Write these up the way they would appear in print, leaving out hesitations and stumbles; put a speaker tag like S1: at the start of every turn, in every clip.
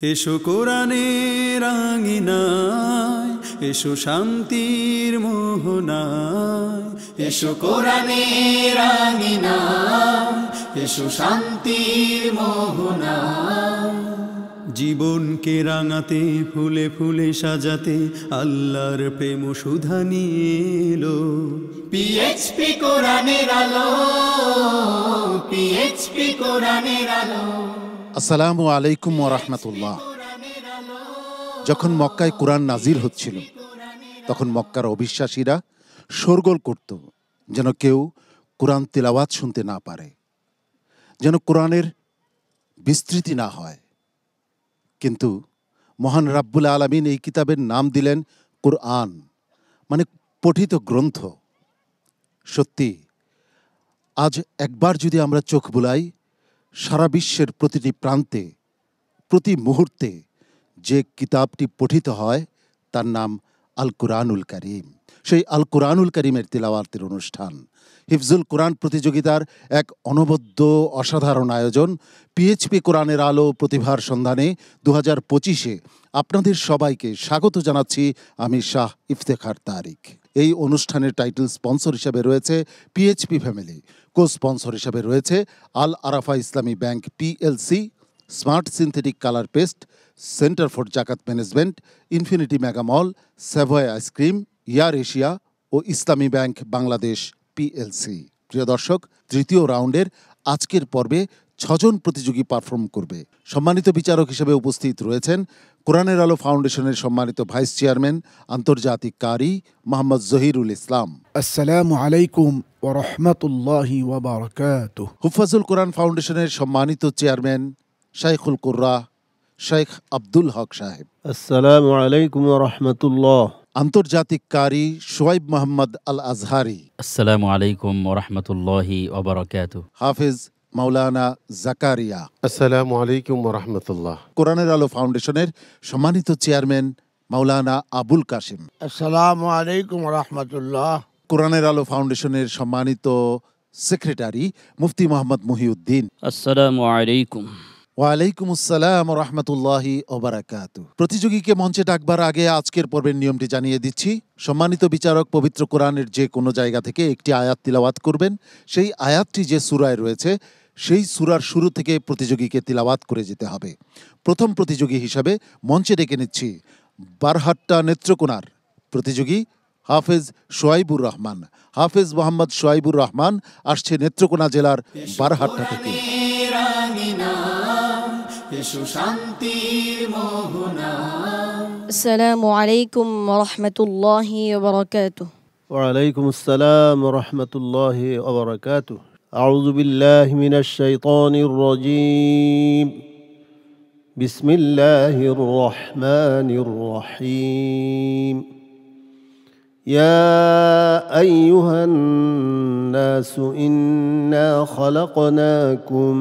S1: এসো কোরআনের আঙিনায়, এসো শান্তির মোহনায়। এসো কোরআনের আঙিনায়, এসো শান্তির মোহনায়। জীবনকে রাঙাতে, ফুলে ফুলে সাজাতে আল্লাহর প্রেম সুধা নিয়ে এলো পিএইচপি কোরআনের আলো, পিএইচপি কোরআনের আলো।
S2: আসসালামু আলাইকুম ওয়া রাহমাতুল্লাহ। যখন মক্কায় কোরআন নাজিল হচ্ছিল, তখন মক্কার অবিশ্বাসীরা শোরগোল করত যেন কেউ কোরআন তিলাওয়াত শুনতে না পারে, যেন কোরআনের বিস্তৃতি না হয়। কিন্তু মহান রাব্বুল আলামিন এই কিতাবের নাম দিলেন কোরআন, মানে পঠিত গ্রন্থ। সত্যি, আজ একবার যদি আমরা চোখ বুলাই, সারা বিশ্বের প্রতিটি প্রান্তে, প্রতি মুহূর্তে যে কিতাবটি পঠিত হয় তার নাম আল কোরআনুল কারীম। সেই আল কোরআনুল কারীমের তিলাওয়াতের অনুষ্ঠান, হিফজুল কোরআন প্রতিযোগিতার এক অনবদ্য অসাধারণ আয়োজন পিএইচপি কোরআনের আলো প্রতিভার সন্ধানে 2025-এ আপনাদের সবাইকে স্বাগত জানাচ্ছি আমি শাহ ইফতেখার তারিক। এই অনুষ্ঠানের টাইটেল স্পন্সর হিসেবে রয়েছে পিএইচপি ফ্যামিলি, কো স্পন্সর হিসেবে রয়েছে Al Arafah Islami Bank PLC, Smart Synthetic Colour Paste, Centre for Zakat Management, Infinity Mega Mall, Savoy ice cream, ইয়ার এশিয়া ও ইসলামী ব্যাংক বাংলাদেশ পিএলসি। প্রিয় দর্শক, তৃতীয় রাউন্ডের আজকের পর্বে 6 জন প্রতিযোগী পারফর্ম করবে। সম্মানিত বিচারক হিসেবে উপস্থিত রয়েছেন কোরআনের আলো ফাউন্ডেশনের সম্মানিত ভাইস চেয়ারম্যান, আন্তর্জাতিক কারি মোহাম্মদ জহিরুল ইসলাম।
S3: আসসালামু আলাইকুম ওয়া রাহমাতুল্লাহি ওয়া বারাকাতুহু।
S2: হুফাজুল কোরআন ফাউন্ডেশনের সম্মানিত চেয়ারম্যান শাইখুল কুররা শেখ আব্দুল হক সাহেব।
S4: আসসালামু আলাইকুম ওয়া রাহমাতুল্লাহ।
S2: আন্তর্জাতিক কারি শোয়েব মোহাম্মদ আল আজহারি।
S5: আসসালামু আলাইকুম ওয়া রাহমাতুল্লাহি ওয়া বারাকাতুহু।
S2: হাফেজ মাওলানা জাকারিয়া।
S6: আসসালামু আলাইকুম ওয়া রাহমাতুল্লাহ।
S2: কোরআনের আলো ফাউন্ডেশনের সম্মানিত চেয়ারম্যান মাওলানা আবুল কাসিম।
S7: আসসালামু আলাইকুম ওয়া রাহমাতুল্লাহ।
S2: কোরআনের আলো ফাউন্ডেশনের সম্মানিত সেক্রেটারি মুফতি মোহাম্মদ মুহিউদ্দিন।
S5: আসসালামু আলাইকুম।
S2: ওয়ালাইকুম আসসালাম ওয়া রাহমাতুল্লাহি ওয়া বারাকাতুহু। প্রতিযোগীকে মঞ্চে ডাকবার আগে আজকের পর্বের নিয়মটি জানিয়ে দিচ্ছি। সম্মানিত বিচারক পবিত্র কোরআনের যে কোনো জায়গা থেকে একটি আয়াত তিলাওয়াত করবেন। সেই আয়াতটি যে সূরায় রয়েছে সেই সূরার শুরু থেকে প্রতিযোগীকে তিলাওয়াত করে যেতে হবে। প্রথম প্রতিযোগী হিসাবে মঞ্চে ডেকে নিচ্ছি বারহাট্টা নেত্রকোনার প্রতিযোগী হাফেজ সোয়াইবুর রহমান। হাফেজ মোহাম্মদ সোয়াইবুর রহমান আসছে নেত্রকোনা জেলার বারহাট্টা থেকে।
S8: আসসালামু আলাইকুম ওয়া রাহমাতুল্লাহি ওয়া বারাকাতুহু।
S4: ওয়া আলাইকুম আসসালাম ওয়া রাহমাতুল্লাহি ওয়া বারাকাতুহু। আউযু বিল্লাহি মিনাশ শাইতানির রাজীম। বিসমিল্লাহির রহমানির রহিম। ইয়া আইয়ুহান নাসু ইন্না খালাকনাকুম।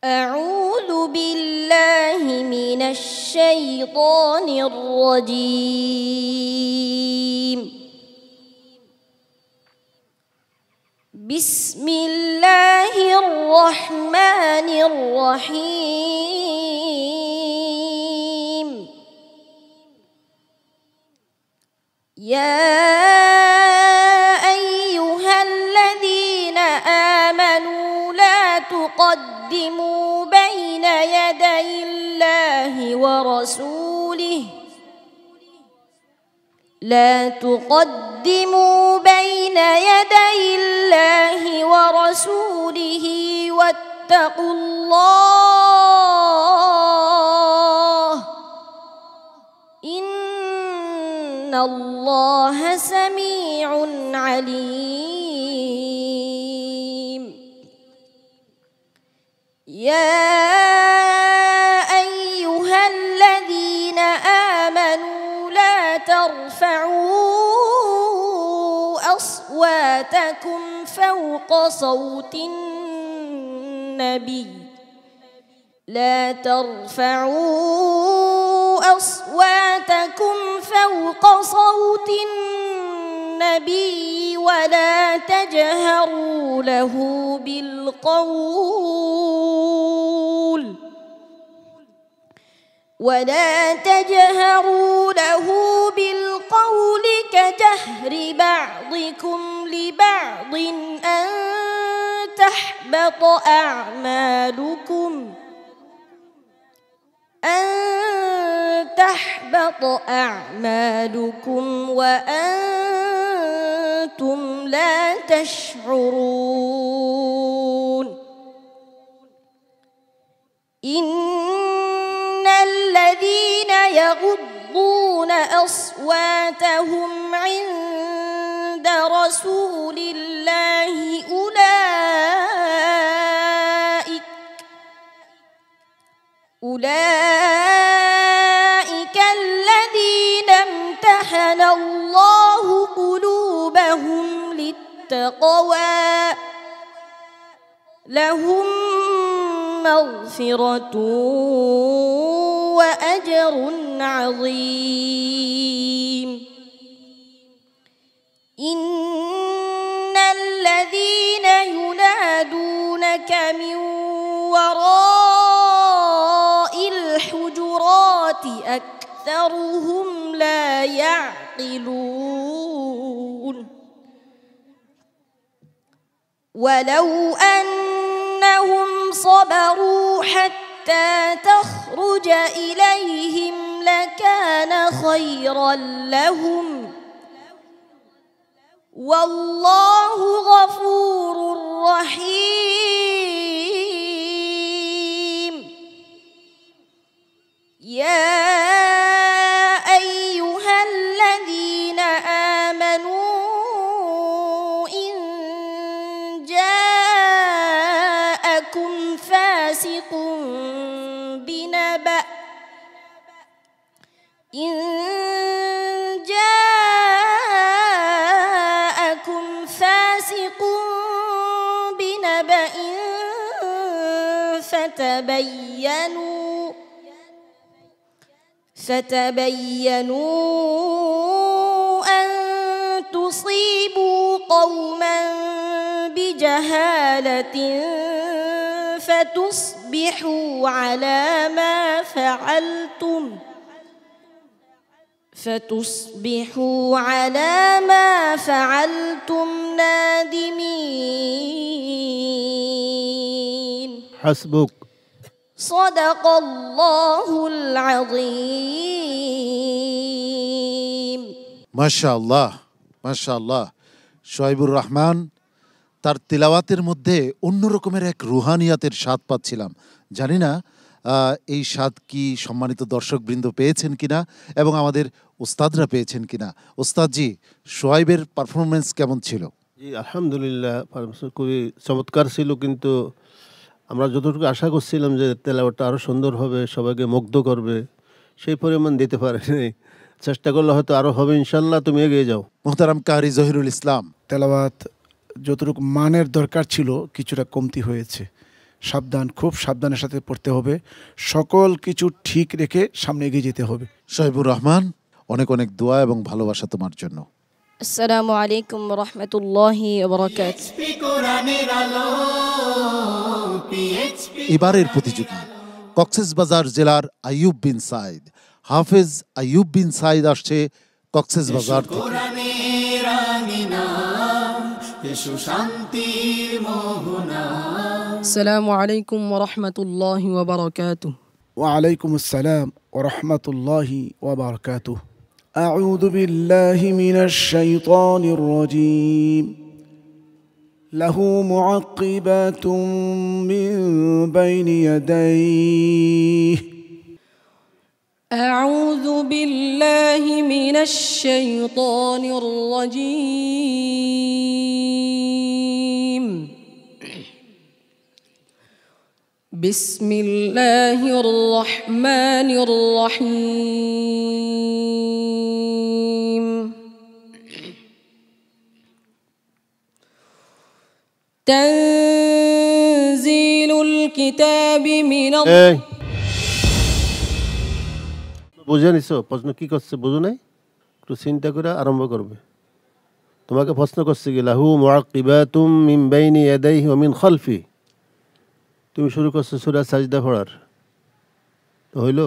S8: أعوذ بالله من الشيطان الرجيم. بسم الله الرحمن الرحيم. يا أيها الذين آمنوا لا تقدموا بين يدي الله ورسوله، لا تقدموا بين يدي الله ورسوله واتقوا الله إن الله سميع عليم. يا أيها الذين آمنوا لا ترفعوا أصواتكم فوق صوت النبي، لا ترفعوا أصواتكم فوق صوت النبي ولا تجهروا له بالقول ولا تجهروا له بالقول كجهر بعضكم لبعض أن تحبط أعمالكم وأنتم لا تشعرون إن الذين يغضون أصواتهم عند رسول الله أولئك الذين امتحن الله قلوبهم للتقوى لهم مغفرة وأجر عظيم إن الذين ينادونك من وراء الحجرات أكثرهم لا يعقلون ولو أنهم صبروا حتى تخرج إليهم لكان خيرا لهم والله غفور رحيم يا أيها الذين آمنوا إن جاءكم فاسق بنبأ فتبينوا أن تصيبوا قوما بجهالة فتصبحوا على ما فعلتم نادمين
S4: حسبك
S8: صدق الله العظيم
S2: মাশাআল্লাহ মাশাআল্লাহ শোয়েবুর রহমান তার তিলাওয়াতের মধ্যে অন্য রকমের এক রুহানিয়াতের স্বাদ পাচ্ছিলাম। জানি না এই স্বাদ কি সম্মানিত দর্শকবৃন্দ পেয়েছেন কিনা এবং আমাদের উস্তাদরা পেয়েছেন কিনা। উস্তাদজি, শোয়েবের পারফরমেন্স কেমন ছিল?
S4: জি আলহামদুলিল্লাহ, খুবই চমৎকার ছিল, কিন্তু আমরা যতটুকু আশা করছিলাম যে তেলাওয়াতটা আরও সুন্দর হবে, সবাইকে মুগ্ধ করবে, সেই পরিমাণ দিতে পারেনি। চেষ্টা করলে হয়তো আরও হবে ইনশাল্লাহ। তুমি এগিয়ে যাও।
S2: মোহতারাম কারি জহিরুল ইসলাম,
S3: তেলাওয়াত যতটুকু মানের দরকার ছিল কিছুটা কমতি হয়েছে। খুব সাবধানের সাথে পড়তে হবে, সকল কিছু ঠিক রেখে সামনে এগিয়ে যেতে হবে।
S2: শোয়েবুর রহমান, অনেক অনেক দোয়া এবং ভালোবাসা তোমার জন্য।
S8: আসসালামু আলাইকুম ওয়া রাহমাতুল্লাহি ওয়া বারাকাতুহু।
S2: এবারের প্রতিযোগী কক্সবাজার জেলার আইয়ুব বিন সাইদ। হাফেজ আইয়ুব বিন সাইদ আসছে কক্সবাজার থেকে।
S9: আসসালামু আলাইকুম ওয়া রাহমাতুল্লাহি ওয়া বারাকাতুহু।
S3: ওয়া আলাইকুম আসসালাম ওয়া রাহমাতুল্লাহি ওয়া বারাকাতুহু। আউযু বিল্লাহি মিনাশ শাইতানির রাজীম। লাহু মুআক্কিবাতুম মিন বাইনি ইয়াদাইহি।
S9: আউযু বিল্লাহি মিনাশ শাইতানির রাজীম। বিসমিল্লাহির রহমানির রহিম। তানজিলুল কিতাবি মিনাল।
S4: বুঝে নিছো প্রশ্ন কি করছে? বুঝো নাই? একটু চিন্তা করে আরম্ভ করবে। তোমাকে প্রশ্ন করছে কি লাহু মুআক্কিবাতুম মিন বাইনি ইয়াদাইহি ওয়া মিন খালফি। তুমি শুরু করছো সূরা সাজদা পড়ার, হইল?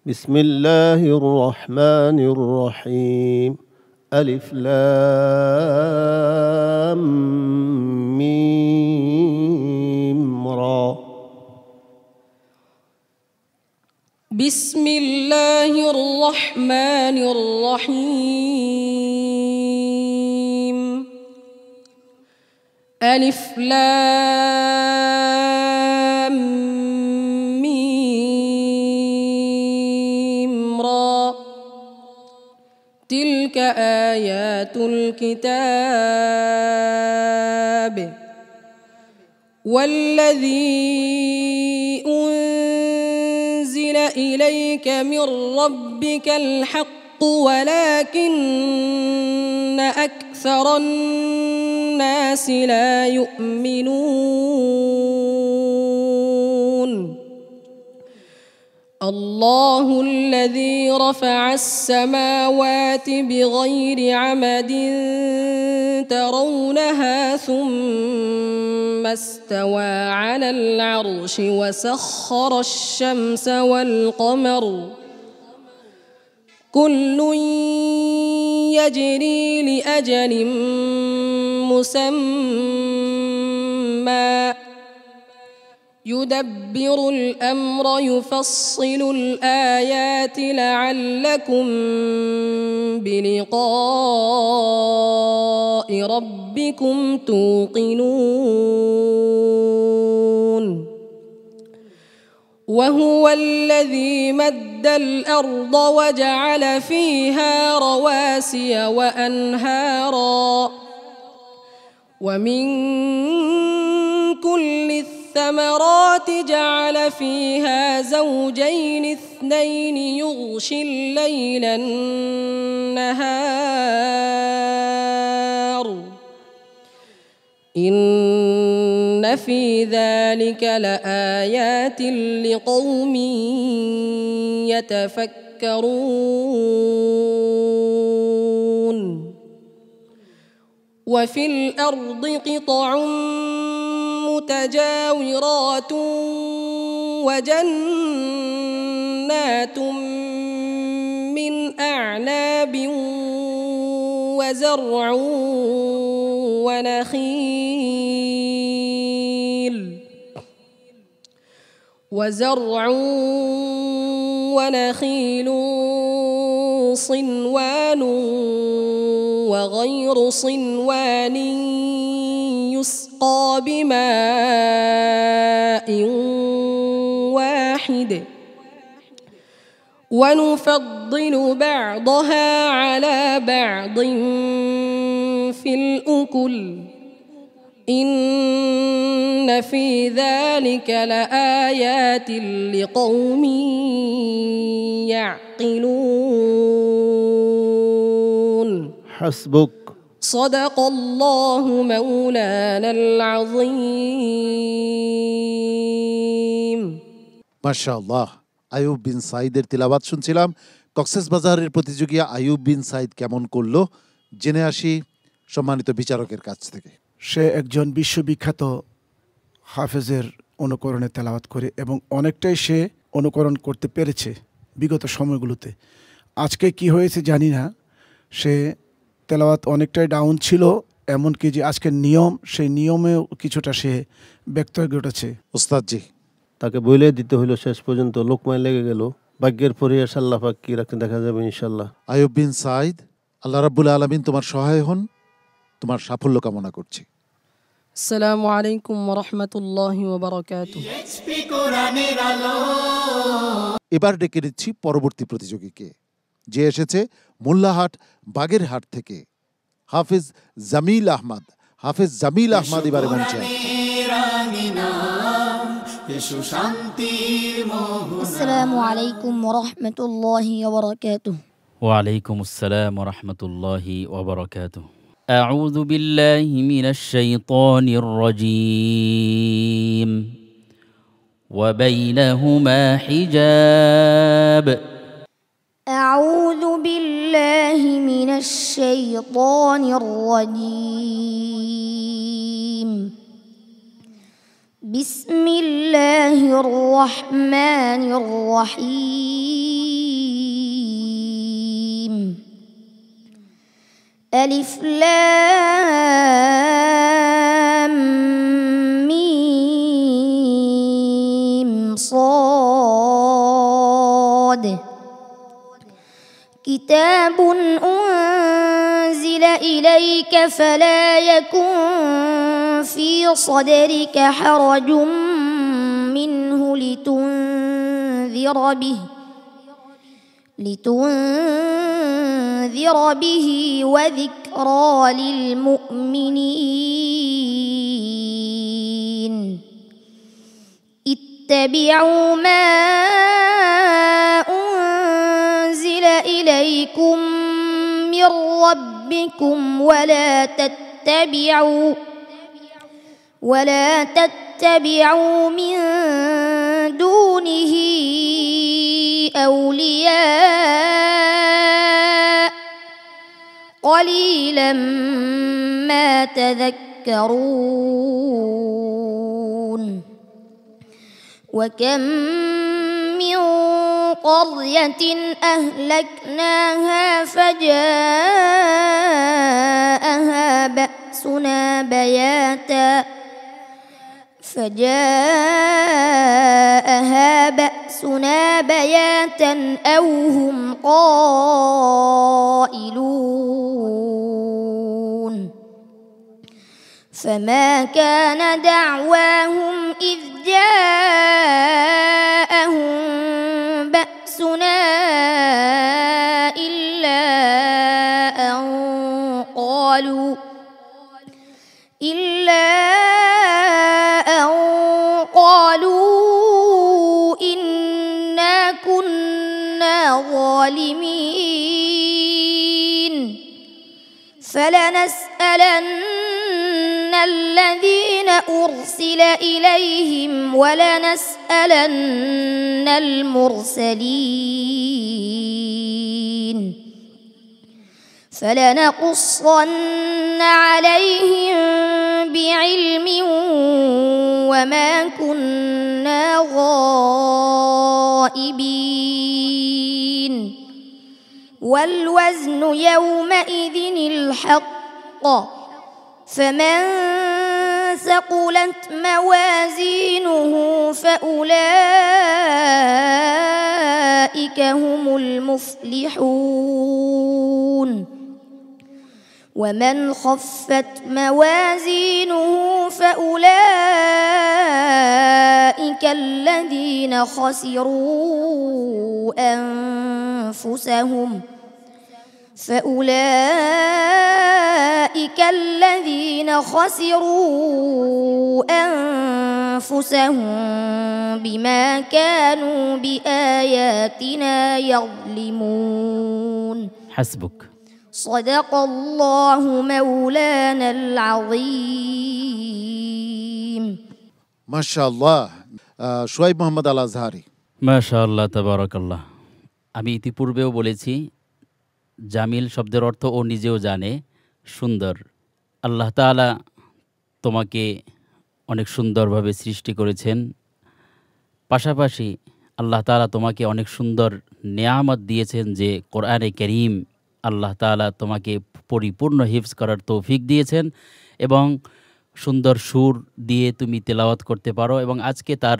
S4: بسم الله الرحمن الرحيم ألف لام ميم را
S9: بسم الله الرحمن الرحيم ألف لام ميم را تلك آيات الكتاب والذي أنزل إليك من ربك الحق ولكن أكثر الناس لا يؤمنون الله الذي رفع السماوات بغير عمد ترونها ثم استوى على العرش وسخر الشمس والقمر كل يجري لأجل مسمى يدبر الأمر يفصل الآيات لعلكم بلقاء ربكم توقنون وهو الذي مد الأرض وجعل فيها رواسي وأنهارا ومن كل الثمرات جعل فيها زوجين اثنين يغشي الليل النهار إن في ذلك لآيات لقوم يتفكرون وفي الأرض قطع متجاورات وجنات من أعناب وزرع ونخيل صنوان وغير صنوان يسقى بماء واحد ونفضل بعضها على بعض في الأكل إن في ذلك لآيات لقوم يعقلون
S4: حسبك
S9: صدق الله مولانا العظيم
S2: মাশাআল্লাহ আইয়ুব বিন সাইদের তিলাওয়াত শুনছিলাম। কক্সবাজারের প্রতিযোগী আইয়ুব বিন সাইদ কেমন করলো জেনে আসি সম্মানিত বিচারকের কাছ থেকে।
S3: সে একজন বিশ্ববিখ্যাত হাফেজের অনুকরণে তেলাওয়াত করে এবং অনেকটাই সে অনুকরণ করতে পেরেছে বিগত সময়গুলোতে। আজকে কি হয়েছে জানি না, সে তেলাওয়াত অনেকটাই ডাউন ছিল, এমনকি যে আজকের নিয়ম সেই নিয়মেও কিছুটা সে ব্যক্ত ঘটেছে।
S2: ওস্তাদজি
S4: তাকে বলে দিতে হলো, শেষ পর্যন্ত লোকমায় লেগে গেল। ভাগ্যের পরিহাস আল্লাহ পাক কি রাখতে দেখা যাবে ইনশাল্লাহ।
S2: আইয়ুব বিন সাইদ, আল্লাহ রাব্বুল আলামিন তোমার সহায় হন, তোমার সাফল্য কামনা করছি।
S9: আসসালামু আলাইকুম ওয়া রাহমাতুল্লাহি ওয়া বারাকাতুহু।
S2: এবার ডেকে নিচ্ছি পরবর্তী প্রতিযোগীকে, যে এসেছে মোল্লাহাট বাগেরহাট থেকে, হাফেজ জামিল আহমদ। হাফেজ জামিল আহমদ এবারে মঞ্চে।
S8: আসসালামু আলাইকুম ওয়া রাহমাতুল্লাহি ওয়া বারাকাতুহু।
S5: وعليكم السلام ورحمة الله وبركاته. أعوذ بالله من الشيطان الرجيم وبينهما حجاب.
S8: أعوذ بالله من الشيطان الرجيم بسم الله الرحمن الرحيم ألف لام ميم صاد كتاب أنزل إليك فلا يكن في صدرك حرج منه لتنذر به وذكرى للمؤمنين اتبعوا ما أنزل إليكم من ربكم ولا تتبعوا من دونه أولياء قليلا ما تذكرون وكم من قرية أهلكناها فجاءها بأسنا بياتا أو هم قائلون فما كان دعواهم إذ جاءهم بأسنا إلا أن قالوا إنا كنا ظالمين فلنسألن الذين أرسل إليهم ولنسألن المرسلين فلنقصن عليهم بعلم وما كنا غائبين والوزن يومئذ الحق فمن ثقلت موازينه فأولئك هم المفلحون ومن خفت موازينه فأولئك الذين خسروا أنفسهم بما كانوا بآياتنا يظلمون
S5: حسبك
S8: صدق الله مولانا العظيم
S2: মাশাআল্লাহ। শোয়েব মোহাম্মদ আল আজহারি।
S5: মাশাআল্লাহ তাবারাকাল্লাহ। আমি ইতিপূর্বেও বলেছি, জামিল শব্দের অর্থ ও নিজেও জানে, সুন্দর। আল্লাহ তাআলা তোমাকে অনেক সুন্দরভাবে সৃষ্টি করেছেন, পাশাপাশি আল্লাহ তাআলা তোমাকে অনেক সুন্দর নেয়ামত দিয়েছেন যে কোরআনে কারীম আল্লাহ তাআলা তোমাকে পরিপূর্ণ হিফজ করার তৌফিক দিয়েছেন এবং সুন্দর সুর দিয়ে তুমি তেলাওয়াত করতে পারো এবং আজকে তার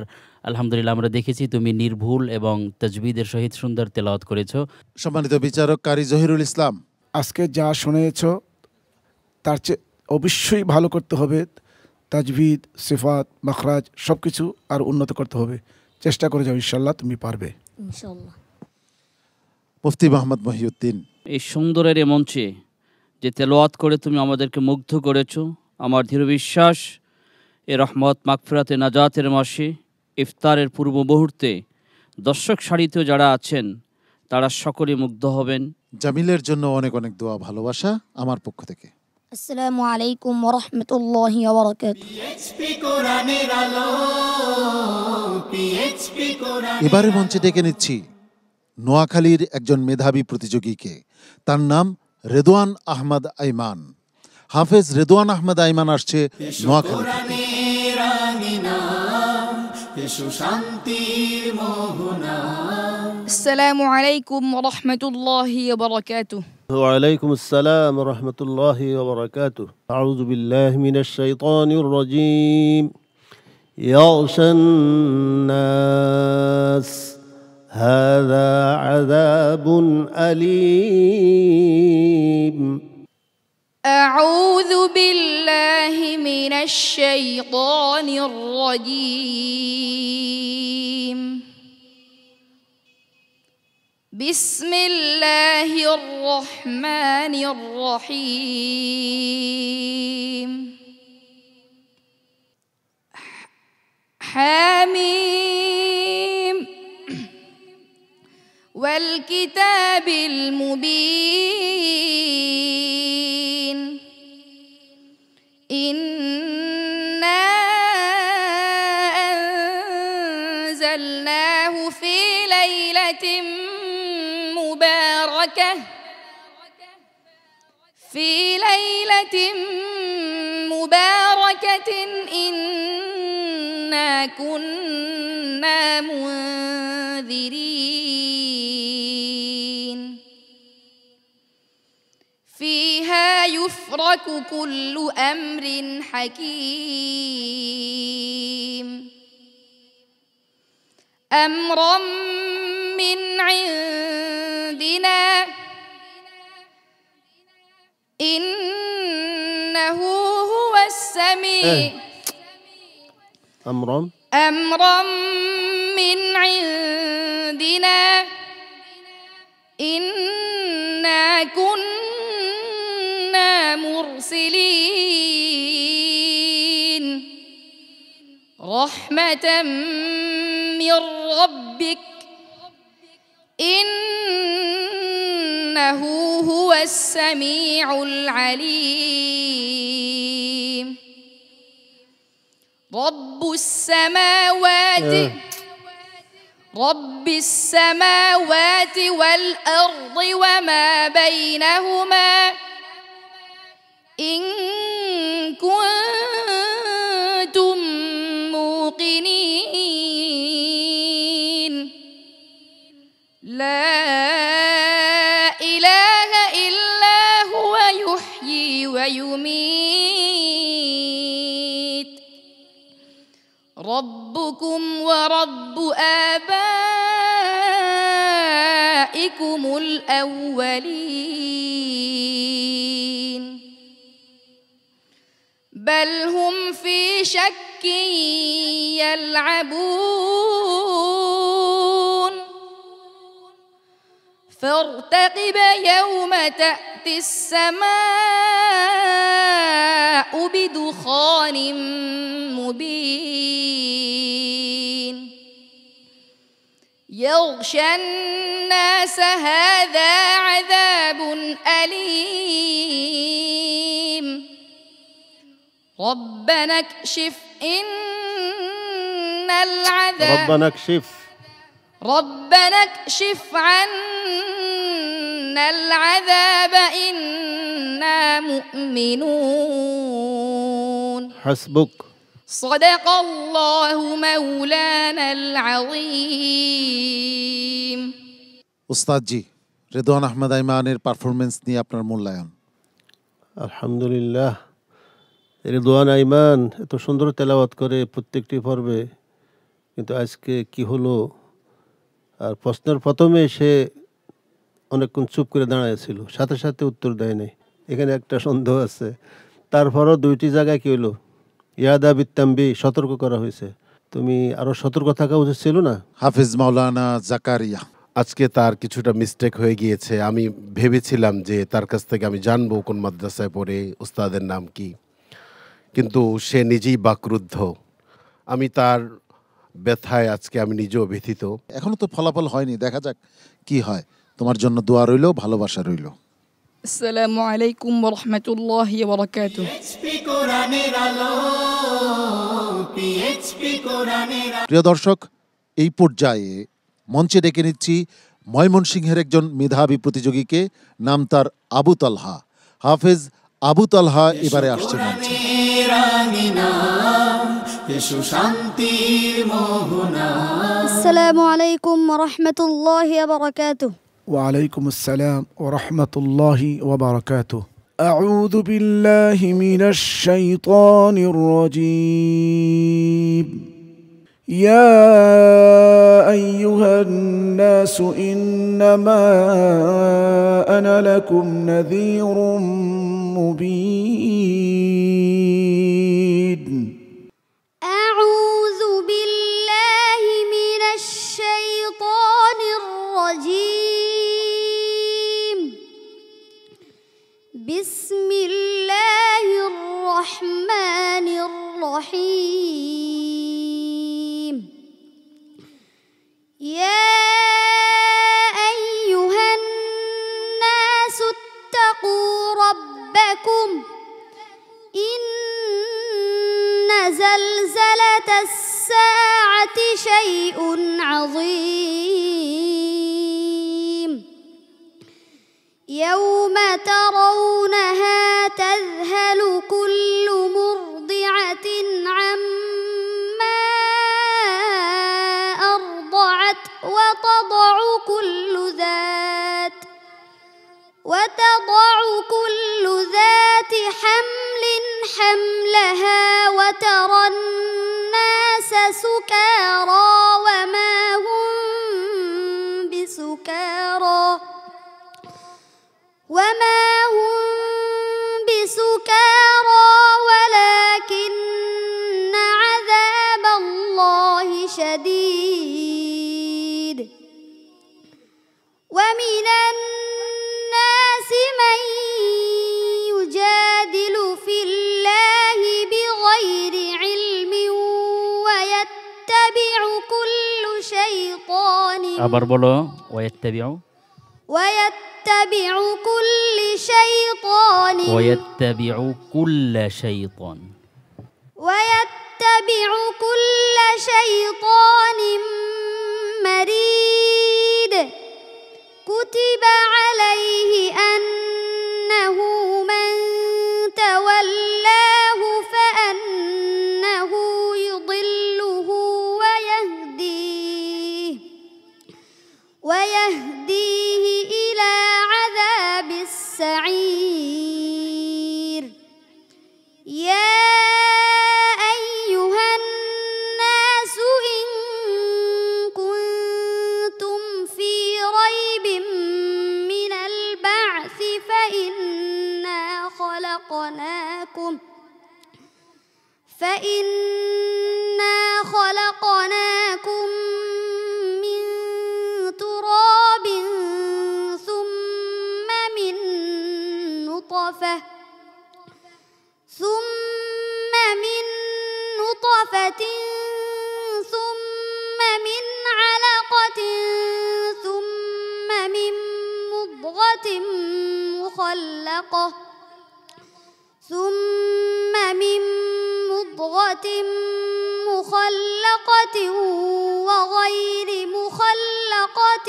S5: আলহামদুলিল্লাহ আমরা দেখেছি তুমি নির্ভুল এবং তাজবিদের সহিত সুন্দর তেলাওয়াত করেছো।
S2: সম্মানিত বিচারক কারি জহিরুল ইসলাম,
S3: আজকে যা শুনেছ তার চেয়ে অবশ্যই ভালো করতে হবে, তাজবিদ, সিফাত, মাখরাজ সব কিছু আর উন্নত করতে হবে। চেষ্টা করে যাও, ইনশাল্লাহ তুমি পারবে
S8: ইনশাল্লাহ।
S2: মুফতি মোহাম্মদ মহিউদ্দিন,
S10: এই সুন্দরের এ মঞ্চে যে তেলাওয়াত করে তুমি আমাদেরকে মুগ্ধ করেছো, আমার দৃঢ় বিশ্বাস এ রহমত মাগফিরাতে নাজাতের মাসে ইফতারের পূর্ব মুহূর্তে দর্শক সারিতেও যারা আছেন তারা সকলে মুগ্ধ হবেন।
S2: জামিলের জন্য অনেক অনেক দোয়া ভালোবাসা আমার পক্ষ থেকে।
S8: আসসালামু আলাইকুম ওয়া রাহমাতুল্লাহি ওয়া বারাকাতুহু।
S2: এবারে মঞ্চে ডেকে নিচ্ছি নোয়াখালীর একজন মেধাবী প্রতিযোগীকে। তার নাম রেদওয়ান আহমদ আইমান। হাফেজ রেদওয়ান আহমদ আইমান আসছে নোয়াখালী থেকে।
S1: এসো শান্তির মোহনায়।
S8: আসসালামু আলাইকুম ওয়া রাহমাতুল্লাহি ওয়া বারাকাতুহু।
S4: وعليكم السلام ورحمة الله وبركاته. أعوذ بالله من الشيطان الرجيم. يغشى الناس هذا عذاب أليم.
S8: أعوذ بالله من الشيطان الرجيم. بسم الله الرحمن الرحيم. حميم والكتاب المبين. إنا أنزلناه في ليلة مباركة إنا كنا منذرين. فيها يفرق كل أمر حكيم. أمرا من عندنا إنه هو السميع.
S4: أمرا
S8: من عندنا إنا كنا مرسلين. رحمة من ربك إنه هو السميع العليم. رب السماوات والأرض وما بينهما إن كنتم موقنين. لا إله إلا هو يحيي ويميت. ربكم ورب آبائكم الأولين. بل هم في شك يلعبون. فارتقب يوم تأتي السماء بدخان مبين. يغشى الناس هذا عذاب أليم. ربنا اكشف عنا العذاب إنا مؤمنون.
S4: حسبك.
S8: صدق الله مولانا العظيم.
S2: উস্তাদ জি, রেদওয়ান আহমেদ আইমানের পারফরমেন্স নিয়ে আপনার মূল্যায়ন?
S4: আলহামদুলিল্লাহ, রেদওয়ান আইমান এত সুন্দর তেলাওয়াত করে প্রত্যেকটি পর্বে, কিন্তু আজকে কি হলো, আর প্রশ্নের প্রথমে সে অনেকক্ষণ চুপ করে দাঁড়াইছিল, সাথে সাথে উত্তর দেয় নাই। এখানে একটা সন্দেহ আছে। তারপরও দুইটি জায়গায় কি হলো, ইয়াদা বিত্তাম্বি, সতর্ক করা হয়েছে। তুমি আরো সতর্ক থাকা উচিত ছিল না?
S2: হাফিজ মাওলানা জাকারিয়া,
S6: আজকে তার কিছুটা মিস্টেক হয়ে গিয়েছে। আমি ভেবেছিলাম যে তার কাছ থেকে আমি জানবো কোন মাদ্রাসায় পড়ে, উস্তাদের নাম কি, কিন্তু সে নিজেই বাকরুদ্ধ। আমি তার ব্যথায় আজকে আমি নিজেও ব্যথিত।
S2: এখনো তো ফলাফল হয়নি, দেখা যাক কি হয়। তোমার জন্য দোয়া রইল, ভালোবাসা রইল।
S9: আসসালামু আলাইকুম ওয়া রাহমাতুল্লাহি ওয়া বারাকাতুহু।
S2: প্রিয় দর্শক, এই পর্যায়ে মঞ্চে ডেকে নিচ্ছি ময়মনসিংহের একজন মেধাবী প্রতিযোগীকে, নাম তার আবু তালহা। হাফেজ আবু তালহা এবারে আসছে মঞ্চে।
S1: এসো শান্তির মোহনা।
S8: আসসালামু আলাইকুম রহমতুল্লাহি ওয়া বারাকাতুহু।
S3: وعليكم السلام ورحمة الله وبركاته. أعوذ بالله من الشيطان الرجيم. يا أيها الناس إنما أنا لكم نذير مبين.
S8: أعوذ بالله من الشيطان الرجيم. بسم الله الرحمن الرحيم. يا أيها الناس اتقوا ربكم إن زلزلة الساعة شيء عظيم. يوم ترونها تذهل كل مرضعة عما أرضعت وتضع كل ذات حمل حملها وترى الناس سكارى وما هم بسكارى ولكن عذاب الله شديد. ومن الناس من يجادل في الله بغير علم ويتبع كل شيطان
S5: আবার বলো ওয়ায়াত্তাবিউ
S8: كل شيطان مريد. كتب عليه أنه من تولاه فأنه يضله ويهديه إلى عذاب السعير. يا أيها الناس إن كنتم في ريب من البعث فإنا خلقناكم من تراب ثم من نطفة ثم من علقة ثم من مضغة مخلقة وغير مخلقة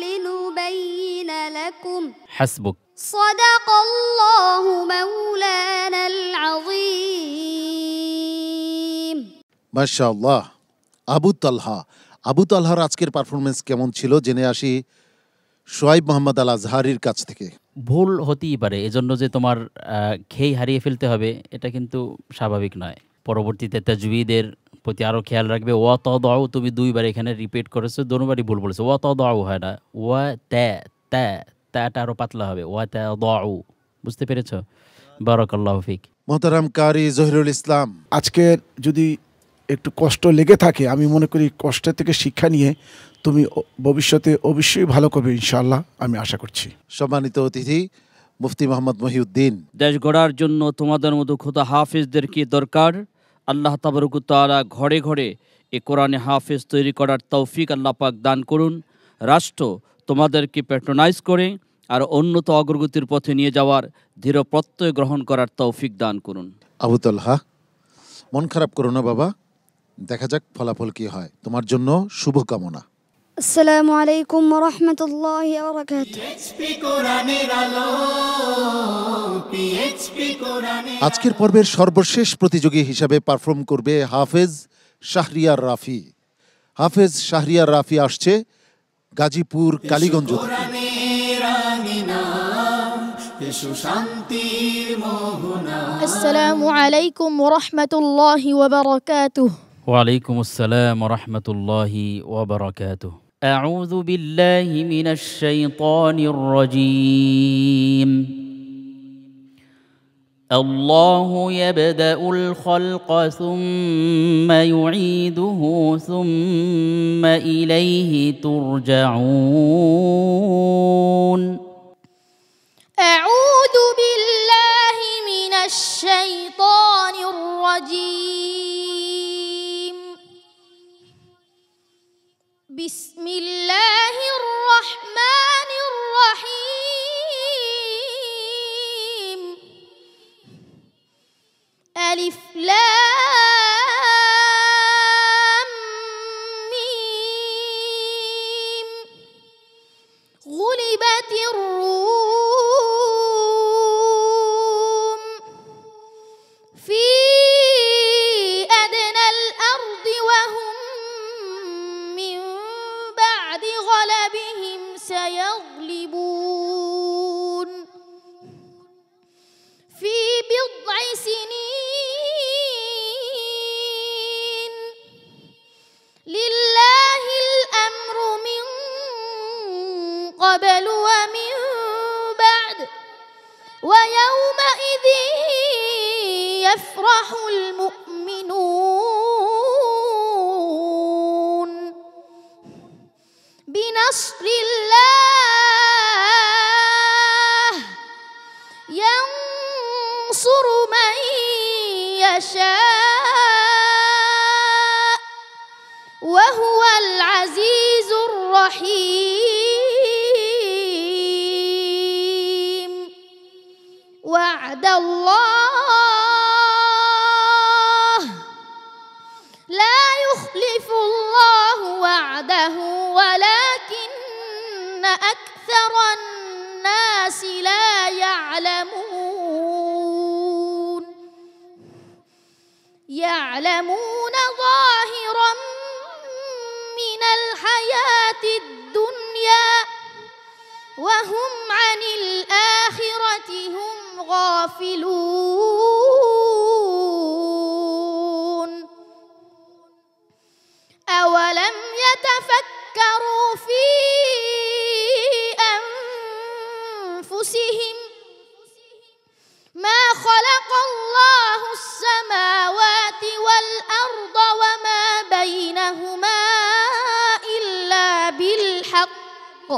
S8: لنبين لكم.
S5: حسبك.
S8: صدق الله مولانا العظيم.
S2: মাশাআল্লাহ। আবু তালহার আজকের পারফরমেন্স কেমন ছিল জেনে আসি শোয়াইব মোহাম্মদ আল আজহারির কাছ থেকে।
S5: ভুল হতেই পারে, এজন্য যে তোমার খেই হারিয়ে ফেলতে হবে এটা কিন্তু স্বাভাবিক নয়। পরবর্তীতে তাজউইদের প্রতি আরও খেয়াল রাখবে। ওয়া তাদাউ তুমি দুইবার এখানে রিপিট করেছো, দুবারই ভুল বলেছো। ওয়া তাদাউ হয় না, ওয়া তাটা আরও পাতলা হবে। ওয়া তাদাউ, বুঝতে পেরেছো? বারাকাল্লাহু ফিক।
S2: মোহতারাম কারি জহিরুল ইসলাম,
S3: আজকে যদি একটু কষ্ট লেগে থাকে, আমি মনে করি কষ্টের থেকে শিক্ষা নিয়ে তুমি ভবিষ্যতে অবশ্যই ভালো করবে ইনশাআল্লাহ, আমি আশা করছি।
S2: সম্মানিত অতিথি মুফতি মোহাম্মদ মহিউদ্দিন,
S10: দেশ গড়ার জন্য তোমাদের মতো খোদা হাফিজদের কি দরকার। আল্লাহ তাবারক ওয়া তাআলা ঘরে ঘরে এ কোরআনে হাফিজ তৈরি করার তৌফিক আল্লাহ পাক দান করুন। রাষ্ট্র তোমাদেরকে প্যাট্রোনাইজ করে আর উন্নত অগ্রগতির পথে নিয়ে যাওয়ার দৃঢ় প্রত্যয় গ্রহণ করার তৌফিক দান করুন।
S2: আবু তালহা, মন খারাপ করো না বাবা, দেখা যাক ফলাফল কি হয়। তোমার জন্য শুভকামনা।
S8: السلام عليكم ورحمة الله وبركاته
S2: আজকের পর্বের সর্বশেষ প্রতিযোগী হিসাবে পারফর্ম করবে হাফেজ শাহরিয়ার রাফি। হাফেজ শাহরিয়ার রাফি আসছে গাজীপুর কালীগঞ্জ থেকে।
S8: السلام عليكم ورحمة الله وبركاته
S5: وعليكم السلام ورحمة الله وبركاته. أعوذ بالله من الشيطان الرجيم. الله يبدأ الخلق ثم يعيده ثم إليه ترجعون.
S8: أعوذ بالله من الشيطان الرجيم. بسم الله الرحمن الرحيم. ألف لام ميم. غلبت الروم في أدنى الأرض وهم من بعد غلبهم سيغلبون في بضع سنين لله الأمر من قبل ومن بعد ويومئذ يفرح المؤمنون بنصر الله ينصر من يشاء وهو العزيز الرحيم. وعد الله لا يخلف الله وعده ولكن أكثر الناس لا يعلمون. يعلمون ظاهرا من الحياة الدنيا وهم عن الآخرة هم غافلون. أولم يتفكروا في أنفسهم ما خلق الله السماوات والأرض وما بينهما إلا بالحق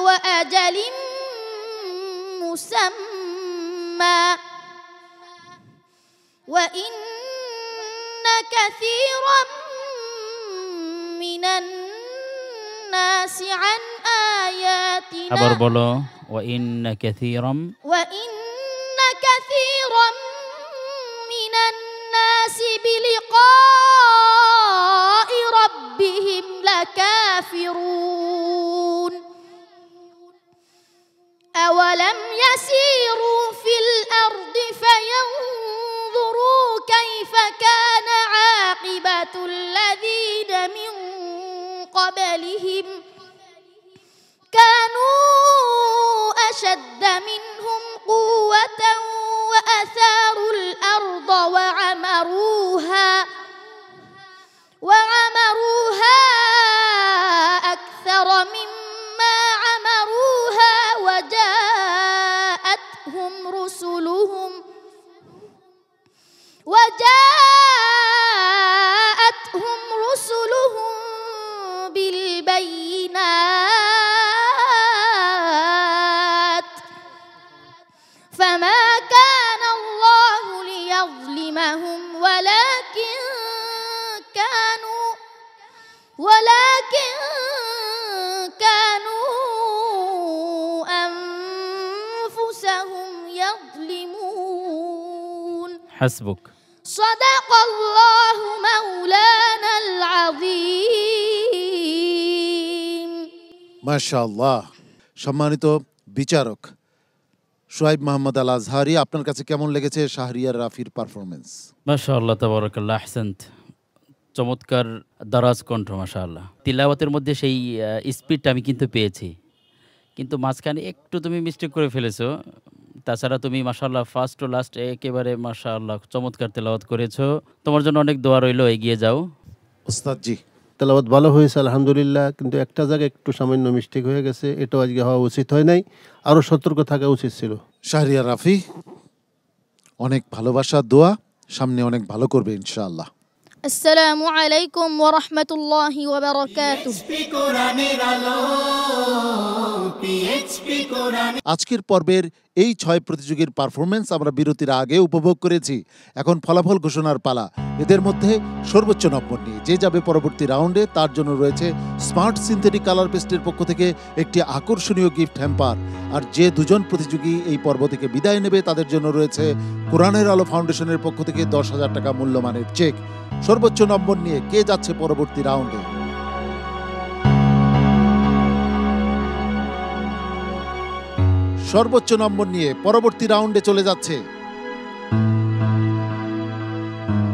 S8: وأجل مسمى وإن كثيرا من الناس عن آياتنا
S5: আবার বলো وإن كثيرا
S8: من الناس بلقاء ربهم لكافرون. أولم يسيروا في الأرض فينظروا كيف كان عاقبة الذين من قبلهم كانوا أشد منهم قوة وأثاروا الأرض وعمروها أكثر مما عمروها وجاءتهم رسلهم بالبينات فما كان الله ليظلمهم ولكن كانوا أنفسهم يظلمون.
S5: حسبك.
S8: صدق الله مولانا العظيم
S2: মাশাআল্লাহ। সম্মানিত বিচারক সোহাইব মোহাম্মদ আল আজহারি, আপনার কাছে কেমন লেগেছে শাহরিয়ার রাফির পারফরমেন্স?
S5: মাশাআল্লাহ, তাবারাকাল্লাহ, আহসান্ত। চমৎকার দারাজ কণ্ঠ, মাশাআল্লাহ। তিলাওয়াতের মধ্যে সেই স্পিডটা আমি কিন্তু পেয়েছি, কিন্তু মাঝখানে একটু তুমি মিস্টেক করে ফেলেছো। তাছাড়া তুমি মাশাআল্লাহ ফার্স্ট ও লাস্ট একেবারে মাশাআল্লাহ চমৎকার তেলাওয়াত করেছো। তোমার জন্য অনেক দোয়া রইলো, এগিয়ে যাও।
S2: ওস্তাদ জি,
S4: তেলাওয়াত ভালো হয়েছে আলহামদুলিল্লাহ, কিন্তু একটা জায়গায় একটু সামান্য মিস্টেক হয়ে গেছে, এটাও আজকে হওয়া উচিত হয় নাই, আরও সতর্ক থাকা উচিত ছিল।
S2: শাহরিয়ার রাফি, অনেক ভালোবাসা, দোয়া, সামনে অনেক ভালো করবে ইনশাআল্লাহ।
S8: السلام عليكم ورحمة الله وبركاته
S2: আজকের পর্বের এই 6 প্রতিযোগীর পারফরমেন্স আমরা বিরতির আগে উপভোগ করেছি। এখন ফলাফল ঘোষণার পালা। এদের মধ্যে সর্বোচ্চ নম্বর নিয়ে যে যাবে পরবর্তী রাউন্ডে, তার জন্য রয়েছে স্মার্ট সিনথেটিক কালার পেস্টের পক্ষ থেকে একটি আকর্ষণীয় গিফট হ্যাম্পার। আর যে দুজন প্রতিযোগী এই পর্ব থেকে বিদায় নেবে তাদের জন্য রয়েছে কোরআনের আলো ফাউন্ডেশনের পক্ষ থেকে 10,000 টাকা মূল্যমানের চেক। সর্বোচ্চ নম্বর নিয়ে কে যাচ্ছে পরবর্তী রাউন্ডে? সর্বোচ্চ নম্বর নিয়ে পরবর্তী রাউন্ডে চলে যাচ্ছে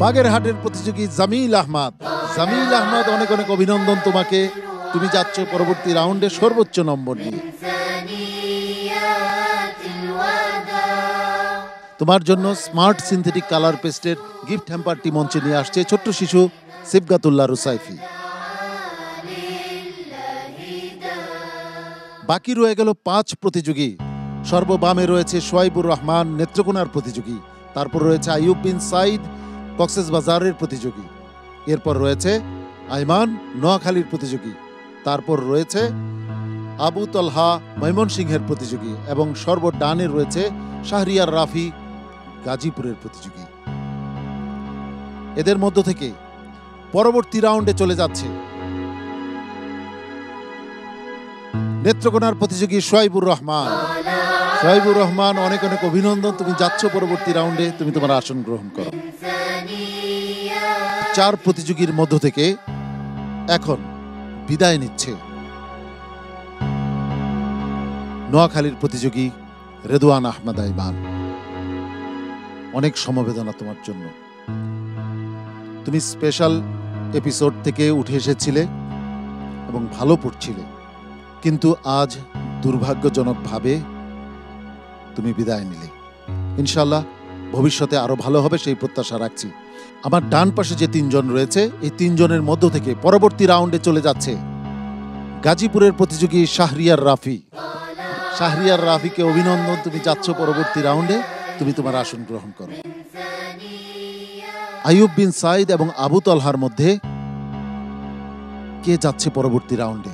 S2: বাগেরহাটের প্রতিযোগী জামিল আহমদ। জামিল আহমদ, অনেক অনেক অভিনন্দন তোমাকে, তুমি যাচ্ছ পরবর্তী রাউন্ডে সর্বোচ্চ নম্বর নিয়ে। তোমার জন্য স্মার্ট সিনথেটিক কালার পেস্টের গিফট হ্যাম্পারটি মঞ্চে নিয়ে আসছে ছোট্ট শিশু সিবগাতুল্লাহ রুসাইফি। বাকি রয়ে গেল 5 প্রতিযোগী। সর্ববামে রয়েছে সোহাইবুর রহমান, নেত্রকোনার প্রতিযোগী। তারপর রয়েছে আইয়ুব বিন সাইদ, কক্সবাজারের প্রতিযোগী। এরপর রয়েছে আইমান, নোয়াখালীর প্রতিযোগী। তারপর রয়েছে আবু তলহা, ময়মনসিংহের প্রতিযোগী। এবং সর্বডানে রয়েছে শাহরিয়ার রাফি, গাজীপুরের প্রতিযোগী। এদের মধ্য থেকে পরবর্তী রাউন্ডে চলে যাচ্ছে নেত্রকোনার প্রতিযোগী সোহাইবুর রহমান। সোহাইবুর রহমান, অনেক অনেক অভিনন্দন, তুমি যাচ্ছ পরবর্তী রাউন্ডে, তুমি তোমার আসন গ্রহণ করো। 4 প্রতিযোগীর মধ্য থেকে এখন বিদায় নিচ্ছে নোয়াখালীর প্রতিযোগী রেদওয়ান আহমদ আইমান। অনেক সমবেদনা তোমার জন্য। তুমি স্পেশাল এপিসোড থেকে উঠে এসেছিলে এবং ভালো পড়ছিলে, কিন্তু আজ দুর্ভাগ্যজনকভাবে তুমি বিদায় নিলে। ইনশাআল্লাহ ভবিষ্যতে আরো ভালো হবে সেই প্রত্যাশা রাখছি। আমার ডান পাশে যে 3 জন রয়েছে, এই 3 জনের মধ্য থেকে পরবর্তী রাউন্ডে চলে যাচ্ছে গাজীপুরের প্রতিযোগী শাহরিয়ার রাফি। শাহরিয়ার রাফিকে অভিনন্দন, তুমি যাচ্ছ পরবর্তী রাউন্ডে, তুমি তোমার আসন গ্রহণ করো। আইয়ুব বিন সাইদ এবং আবু তলহার মধ্যে কে যাচ্ছে পরবর্তী রাউন্ডে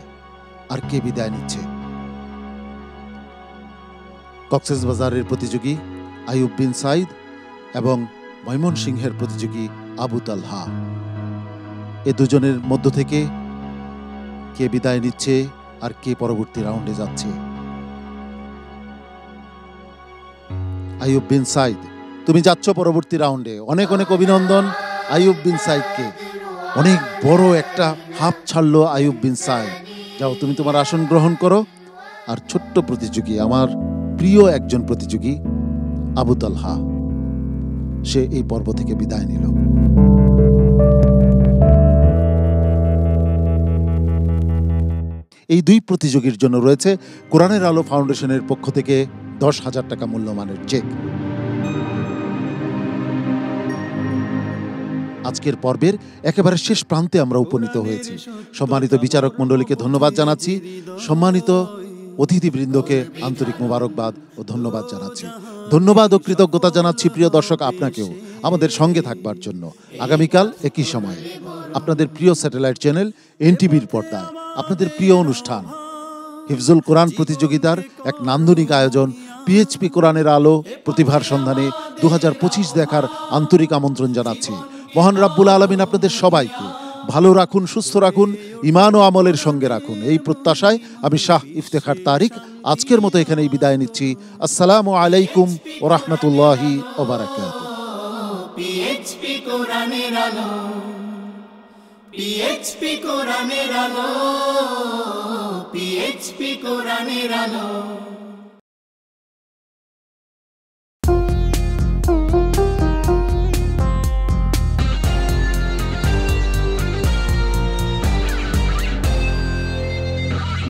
S2: আর কে বিদায় নিচ্ছে? কক্সবাজারের প্রতিযোগী আইয়ুব বিন সাইদ এবং ময়মনসিংহের প্রতিযোগী আবু তলহা, এ দুজনের মধ্য থেকে কে বিদায় নিচ্ছে আর কে পরবর্তী রাউন্ডে যাচ্ছে? আইয়ুব বিন সাইদ, তুমি যাচ্ছ পরবর্তী রাউন্ডে। অনেক অনেক অভিনন্দন আইয়ুব বিন সাইদকে। অনেক বড় একটা হাফ ছাড়লো আইয়ুব বিন সাইদ। যাও, তুমি তোমার আসন গ্রহণ করো। আর ছোট্ট প্রতিযোগী, আমার প্রিয় একজন প্রতিযোগী আবু তলহা, সে এই পর্ব থেকে বিদায় নিল। এই 2 প্রতিযোগীর জন্য রয়েছে কোরআনের আলো ফাউন্ডেশনের পক্ষ থেকে 10,000 টাকা মূল্যমানের চেক। আজকের পর্বের একেবারে শেষ প্রান্তে আমরা উপনীত হয়েছি। সম্মানিত বিচারক মণ্ডলীকে ধন্যবাদ জানাচ্ছি, সম্মানিত অতিথিবৃন্দকে আন্তরিক মোবারকবাদ ও ধন্যবাদ জানাচ্ছি। ধন্যবাদ ও কৃতজ্ঞতা জানাচ্ছি প্রিয় দর্শক আপনাকেও আমাদের সঙ্গে থাকবার জন্য। আগামীকাল একই সময়ে আপনাদের প্রিয় স্যাটেলাইট চ্যানেল এনটিভির পর্দায় আপনাদের প্রিয় অনুষ্ঠান হিফজুল কোরআন প্রতিযোগিতার এক নান্দনিক আয়োজন পিএইচপি কোরআনের আলো প্রতিভার সন্ধানে 2025 দেখার আন্তরিক আমন্ত্রণ জানাচ্ছি। মহান রাব্বুল আলামিন আপনাদের সবাইকে ভালো রাখুন, সুস্থ রাখুন, ঈমান ও আমলের সঙ্গে রাখুন, এই প্রত্যাশায় আমি শাহ ইফতেখার তারিক আজকের মতো এখানেই বিদায় নিচ্ছি। আসসালামু আলাইকুম ওয়া রাহমাতুল্লাহি ওয়া বারাকাতুহু।
S1: পিএইচপি কোরআনের আলো, পিএইচপি কোরআনের আলো, পিএইচপি কোরআনের আলো।